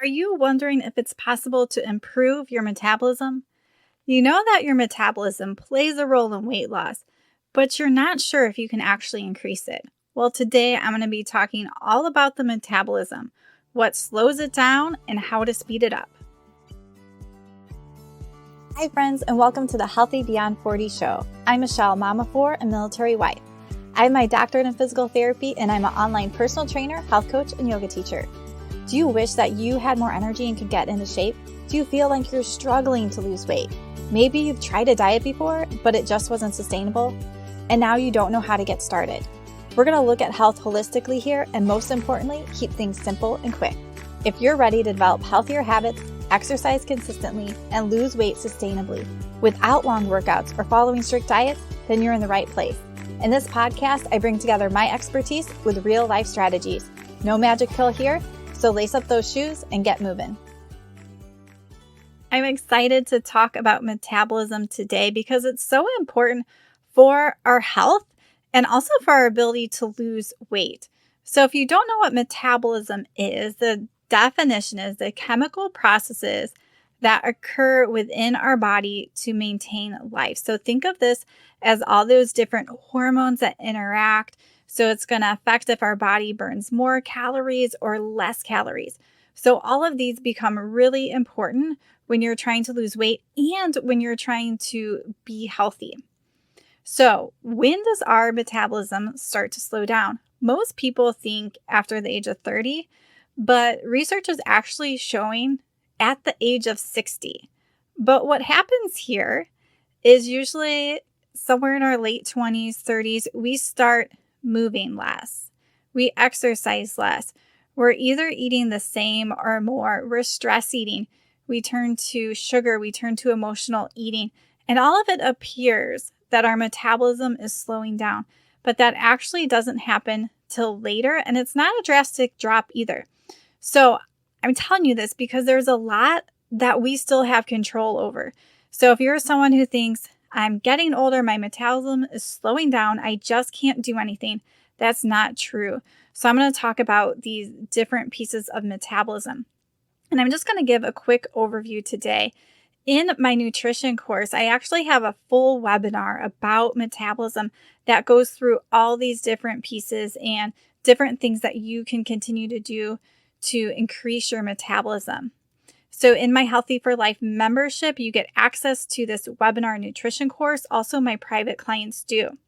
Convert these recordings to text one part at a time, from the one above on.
Are you wondering if it's possible to improve your metabolism? You know that your metabolism plays a role in weight loss, but you're not sure if you can actually increase it. Well, today I'm going to be talking all about the metabolism, what slows it down, and how to speed it up. Hi, friends, and welcome to the Healthy Beyond 40 show. I'm Michelle, mom of four, and military wife. I have my doctorate in physical therapy, and I'm an online personal trainer, health coach, and yoga teacher. Do you wish that you had more energy and could get into shape? Do you feel like you're struggling to lose weight? Maybe you've tried a diet before, but it just wasn't sustainable, and now you don't know how to get started. We're going to look at health holistically here, and most importantly, keep things simple and quick. If you're ready to develop healthier habits, exercise consistently, and lose weight sustainably without long workouts or following strict diets, then you're in the right place. In this podcast, I bring together my expertise with real life strategies. No magic pill here. So lace up those shoes and get moving. I'm excited to talk about metabolism today because it's so important for our health and also for our ability to lose weight. So if you don't know what metabolism is, the definition is the chemical processes that occur within our body to maintain life. So think of this as all those different hormones that interact. So it's going to affect if our body burns more calories or less calories. So all of these become really important when you're trying to lose weight and when you're trying to be healthy. So when does our metabolism start to slow down? Most people think after the age of 30, but research is actually showing at the age of 60. But what happens here is usually somewhere in our late 20s, 30s, we start moving less. We exercise less. We're either eating the same or more. We're stress eating. We turn to sugar. We turn to emotional eating. And all of it appears that our metabolism is slowing down. But that actually doesn't happen till later. And it's not a drastic drop either. So I'm telling you this because there's a lot that we still have control over. So if you're someone who thinks, I'm getting older, my metabolism is slowing down, I just can't do anything, that's not true. So I'm going to talk about these different pieces of metabolism. And I'm just going to give a quick overview today. In my nutrition course, I actually have a full webinar about metabolism that goes through all these different pieces and different things that you can continue to do to increase your metabolism. So in my Healthy for Life membership, you get access to this webinar nutrition course. Also, my private clients do.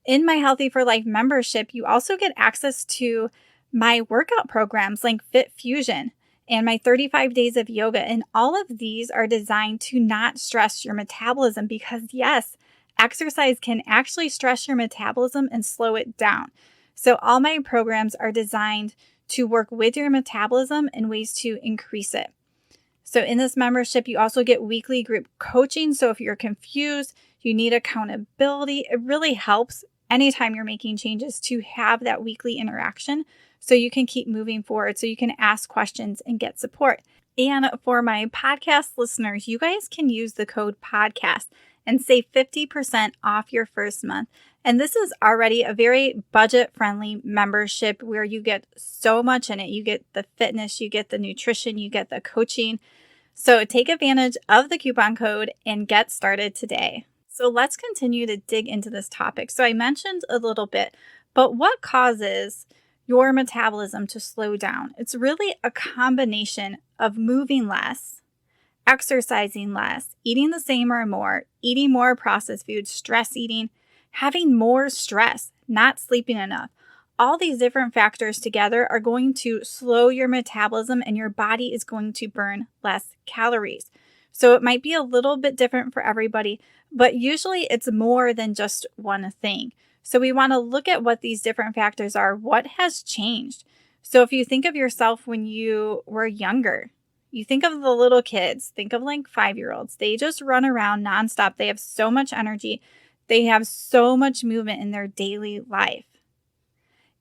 In my Healthy for Life membership, you also get access to my workout programs like Fit Fusion and my 35 days of yoga. And all of these are designed to not stress your metabolism because yes, exercise can actually stress your metabolism and slow it down. So all my programs are designed to work with your metabolism and ways to increase it. So in this membership, you also get weekly group coaching. So if you're confused, you need accountability, it really helps anytime you're making changes to have that weekly interaction so you can keep moving forward, so you can ask questions and get support. And for my podcast listeners, you guys can use the code podcast and save 50% off your first month. And this is already a very budget-friendly membership where you get so much in it. You get the fitness, you get the nutrition, you get the coaching. So take advantage of the coupon code and get started today. So let's continue to dig into this topic. So I mentioned a little bit, but what causes your metabolism to slow down? It's really a combination of moving less, exercising less, eating the same or more, eating more processed foods, stress eating, having more stress, not sleeping enough. All these different factors together are going to slow your metabolism and your body is going to burn less calories. So it might be a little bit different for everybody, but usually it's more than just one thing. So we want to look at what these different factors are. What has changed? So if you think of yourself when you were younger, you think of the little kids, think of like 5-year-olds. They just run around nonstop. They have so much energy. They have so much movement in their daily life.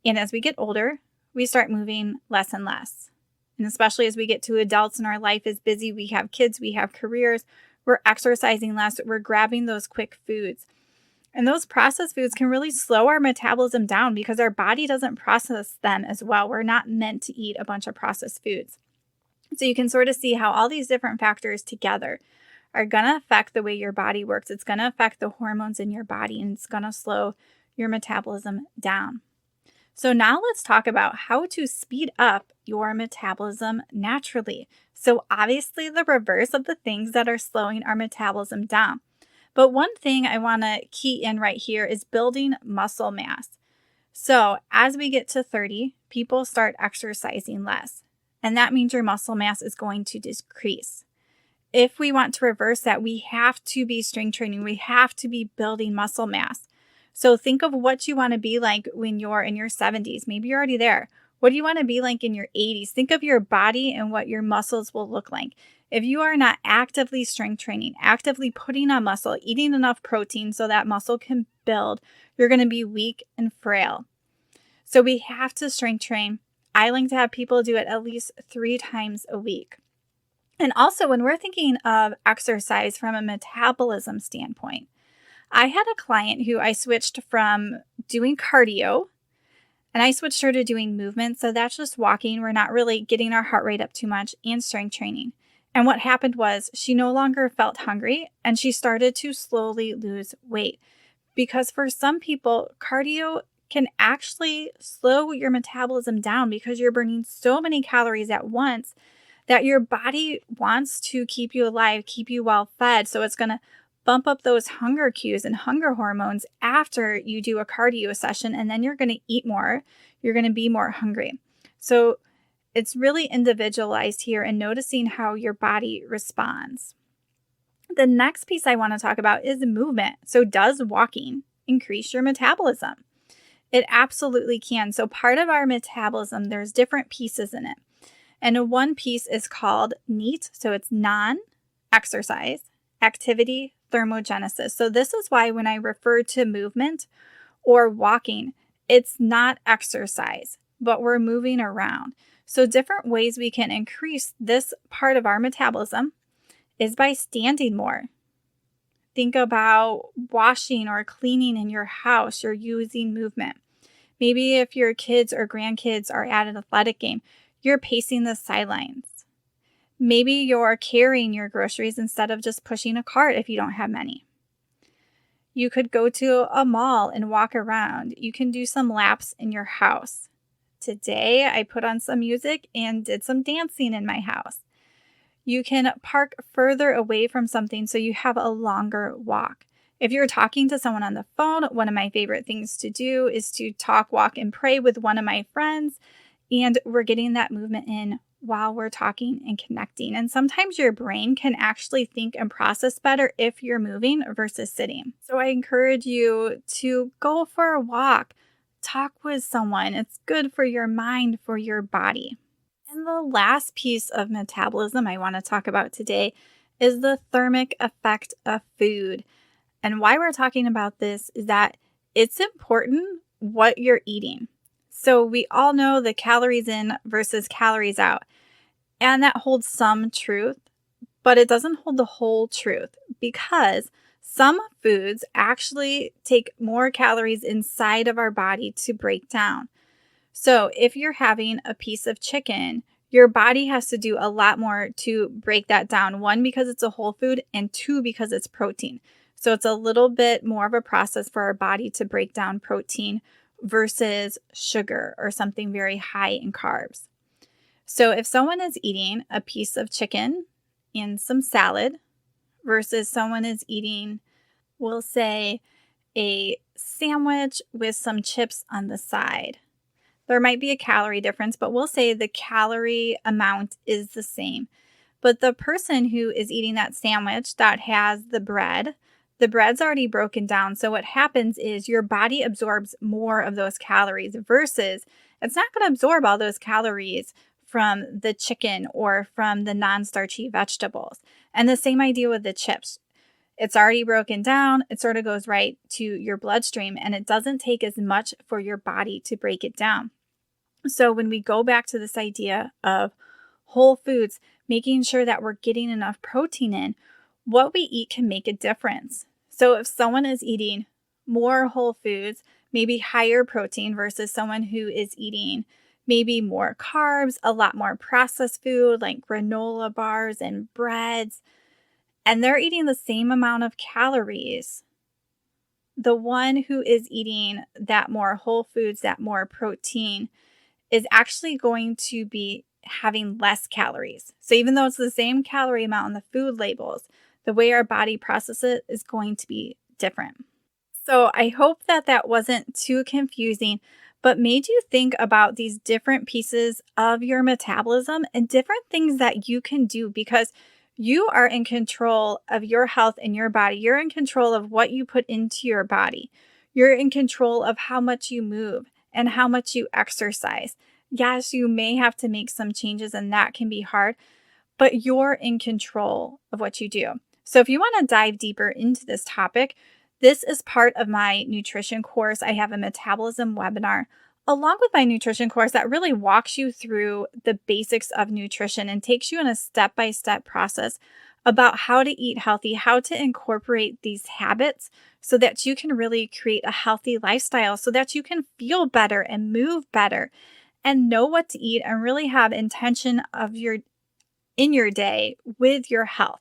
And as we get older, we start moving less and less. And especially as we get to adults and our life is busy, we have kids, we have careers, we're exercising less, we're grabbing those quick foods. And those processed foods can really slow our metabolism down because our body doesn't process them as well. We're not meant to eat a bunch of processed foods. So you can sort of see how all these different factors together are going to affect the way your body works. It's going to affect the hormones in your body, and it's going to slow your metabolism down. So now let's talk about how to speed up your metabolism naturally. So obviously the reverse of the things that are slowing our metabolism down. But one thing I want to key in right here is building muscle mass. So as we get to 30, people start exercising less. And that means your muscle mass is going to decrease. If we want to reverse that, we have to be strength training. We have to be building muscle mass. So think of what you want to be like when you're in your 70s. Maybe you're already there. What do you want to be like in your 80s? Think of your body and what your muscles will look like. If you are not actively strength training, actively putting on muscle, eating enough protein so that muscle can build, you're going to be weak and frail. So we have to strength train. I like to have people do it at least 3 times a week. And also, when we're thinking of exercise from a metabolism standpoint, I had a client who I switched from doing cardio and I switched her to doing movement. So that's just walking. We're not really getting our heart rate up too much, and strength training. And what happened was she no longer felt hungry and she started to slowly lose weight. Because for some people, cardio can actually slow your metabolism down because you're burning so many calories at once that your body wants to keep you alive, keep you well fed. So it's going to bump up those hunger cues and hunger hormones after you do a cardio session, and then you're going to eat more. You're going to be more hungry. So it's really individualized here and noticing how your body responds. The next piece I want to talk about is movement. So does walking increase your metabolism? It absolutely can. So part of our metabolism, there's different pieces in it. And one piece is called NEAT, so it's non-exercise activity thermogenesis. So this is why when I refer to movement or walking, it's not exercise, but we're moving around. So different ways we can increase this part of our metabolism is by standing more. Think about washing or cleaning in your house. You're using movement. Maybe if your kids or grandkids are at an athletic game, you're pacing the sidelines. Maybe you're carrying your groceries instead of just pushing a cart if you don't have many. You could go to a mall and walk around. You can do some laps in your house. Today, I put on some music and did some dancing in my house. You can park further away from something so you have a longer walk. If you're talking to someone on the phone, one of my favorite things to do is to talk, walk, and pray with one of my friends. And we're getting that movement in while we're talking and connecting. And sometimes your brain can actually think and process better if you're moving versus sitting. So I encourage you to go for a walk, talk with someone. It's good for your mind, for your body. And the last piece of metabolism I want to talk about today is the thermic effect of food. And why we're talking about this is that it's important what you're eating. So we all know the calories in versus calories out. And that holds some truth, but it doesn't hold the whole truth because some foods actually take more calories inside of our body to break down. So if you're having a piece of chicken, your body has to do a lot more to break that down. 1, because it's a whole food, and 2, because it's protein. So it's a little bit more of a process for our body to break down protein versus sugar or something very high in carbs. So if someone is eating a piece of chicken and some salad versus someone is eating, we'll say, a sandwich with some chips on the side, there might be a calorie difference, but we'll say the calorie amount is the same. But the person who is eating that sandwich that has the bread's already broken down. So what happens is your body absorbs more of those calories versus it's not going to absorb all those calories from the chicken or from the non-starchy vegetables. And the same idea with the chips. It's already broken down. It sort of goes right to your bloodstream, and it doesn't take as much for your body to break it down. So when we go back to this idea of whole foods, making sure that we're getting enough protein in, what we eat can make a difference. So if someone is eating more whole foods, maybe higher protein versus someone who is eating maybe more carbs, a lot more processed food like granola bars and breads, and they're eating the same amount of calories. The one who is eating that more whole foods, that more protein, is actually going to be having less calories. So even though it's the same calorie amount on the food labels, the way our body processes it is going to be different. So I hope that that wasn't too confusing, but made you think about these different pieces of your metabolism and different things that you can do because you are in control of your health and your body. You're in control of what you put into your body. You're in control of how much you move and how much you exercise. Yes, you may have to make some changes and that can be hard, but you're in control of what you do. So if you want to dive deeper into this topic, this is part of my nutrition course. I have a metabolism webinar along with my nutrition course that really walks you through the basics of nutrition and takes you in a step-by-step process about how to eat healthy, how to incorporate these habits so that you can really create a healthy lifestyle, so that you can feel better and move better and know what to eat and really have intention of your in your day with your health.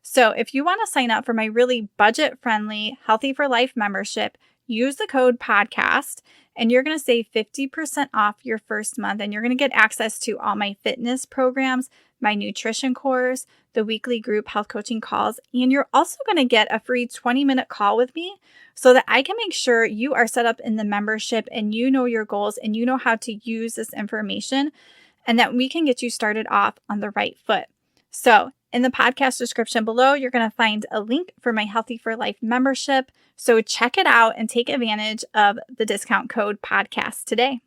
So, if you want to sign up for my really budget friendly Healthy for Life membership, use the code podcast and you're going to save 50% off your first month. And you're going to get access to all my fitness programs, my nutrition course, the weekly group health coaching calls. And you're also going to get a free 20-minute call with me so that I can make sure you are set up in the membership and you know your goals and you know how to use this information and that we can get you started off on the right foot. So, in the podcast description below, you're going to find a link for my Healthy for Life membership. So check it out and take advantage of the discount code podcast today.